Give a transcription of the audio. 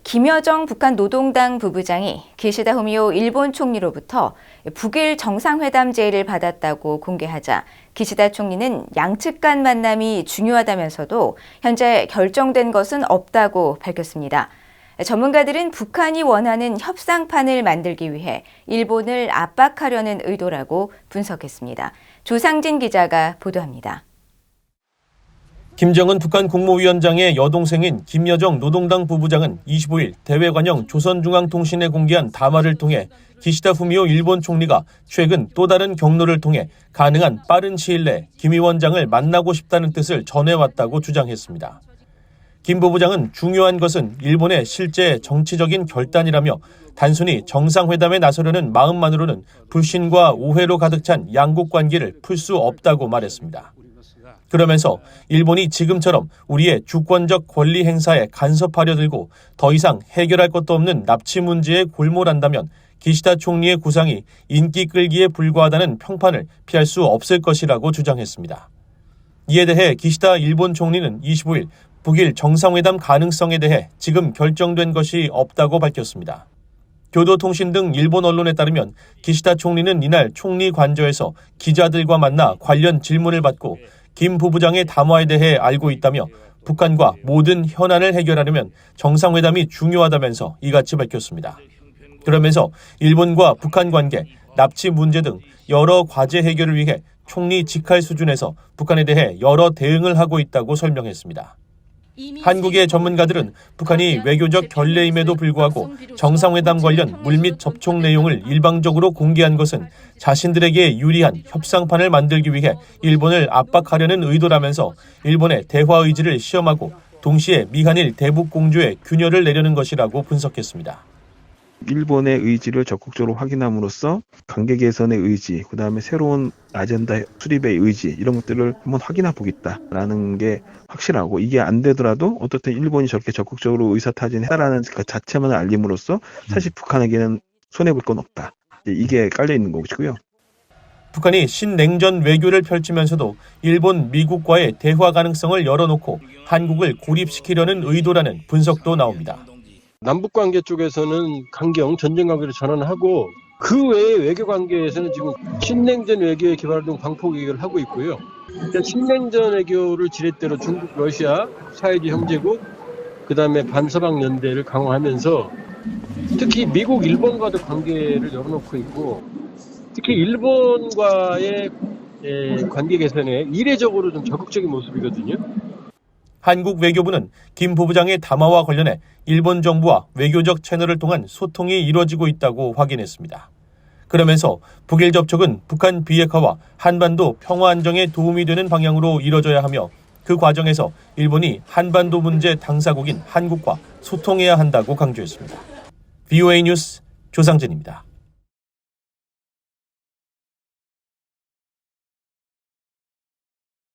김여정 북한 노동당 부부장이 기시다 후미오 일본 총리로부터 북일 정상회담 제의를 받았다고 공개하자 기시다 총리는 양측 간 만남이 중요하다면서도 현재 결정된 것은 없다고 밝혔습니다. 전문가들은 북한이 원하는 협상판을 만들기 위해 일본을 압박하려는 의도라고 분석했습니다. 조상진 기자가 보도합니다. 김정은 북한 국무위원장의 여동생인 김여정 노동당 부부장은 25일 대외관영 조선중앙통신에 공개한 담화를 통해 기시다 후미오 일본 총리가 최근 또 다른 경로를 통해 가능한 빠른 시일 내 김 위원장을 만나고 싶다는 뜻을 전해왔다고 주장했습니다. 김 부부장은 중요한 것은 일본의 실제 정치적인 결단이라며 단순히 정상회담에 나서려는 마음만으로는 불신과 오해로 가득 찬 양국 관계를 풀 수 없다고 말했습니다. 그러면서 일본이 지금처럼 우리의 주권적 권리 행사에 간섭하려 들고 더 이상 해결할 것도 없는 납치 문제에 골몰한다면 기시다 총리의 구상이 인기 끌기에 불과하다는 평판을 피할 수 없을 것이라고 주장했습니다. 이에 대해 기시다 일본 총리는 25일 북일 정상회담 가능성에 대해 지금 결정된 것이 없다고 밝혔습니다. 교도통신 등 일본 언론에 따르면 기시다 총리는 이날 총리 관저에서 기자들과 만나 관련 질문을 받고 김 부부장의 담화에 대해 알고 있다며 북한과 모든 현안을 해결하려면 정상회담이 중요하다면서 이같이 밝혔습니다. 그러면서 일본과 북한 관계, 납치 문제 등 여러 과제 해결을 위해 총리 직할 수준에서 북한에 대해 여러 대응을 하고 있다고 설명했습니다. 한국의 전문가들은 북한이 외교적 결례임에도 불구하고 정상회담 관련 물밑 접촉 내용을 일방적으로 공개한 것은 자신들에게 유리한 협상판을 만들기 위해 일본을 압박하려는 의도라면서 일본의 대화 의지를 시험하고 동시에 미한일 대북 공조에 균열을 내려는 것이라고 분석했습니다. 일본의 의지를 적극적으로 확인함으로써 관계 개선의 의지, 그다음에 새로운 아젠다 수립의 의지 이런 것들을 한번 확인해 보겠다라는 게 확실하고 이게 안 되더라도 어떻든 일본이 저렇게 적극적으로 의사타진했다라는 그 자체만 알림으로써 사실 북한에게는 손해볼 건 없다. 이게 깔려 있는 것이고요. 북한이 신냉전 외교를 펼치면서도 일본, 미국과의 대화 가능성을 열어놓고 한국을 고립시키려는 의도라는 분석도 나옵니다. 남북관계 쪽에서는 전쟁 관계로 전환하고 그 외의 외교 관계에서는 지금 신냉전 외교에 기반한 광폭 외교를 하고 있고요. 일단 신냉전 외교를 지렛대로 중국, 러시아, 사회주의 형제국, 그다음에 반서방 연대를 강화하면서 특히 미국, 일본과도 관계를 열어놓고 있고 특히 일본과의 관계 개선에 이례적으로 좀 적극적인 모습이거든요. 한국 외교부는 김 부부장의 담화와 관련해 일본 정부와 외교적 채널을 통한 소통이 이루어지고 있다고 확인했습니다. 그러면서 북일 접촉은 북한 비핵화와 한반도 평화 안정에 도움이 되는 방향으로 이뤄져야 하며 그 과정에서 일본이 한반도 문제 당사국인 한국과 소통해야 한다고 강조했습니다. VOA 뉴스 조상진입니다.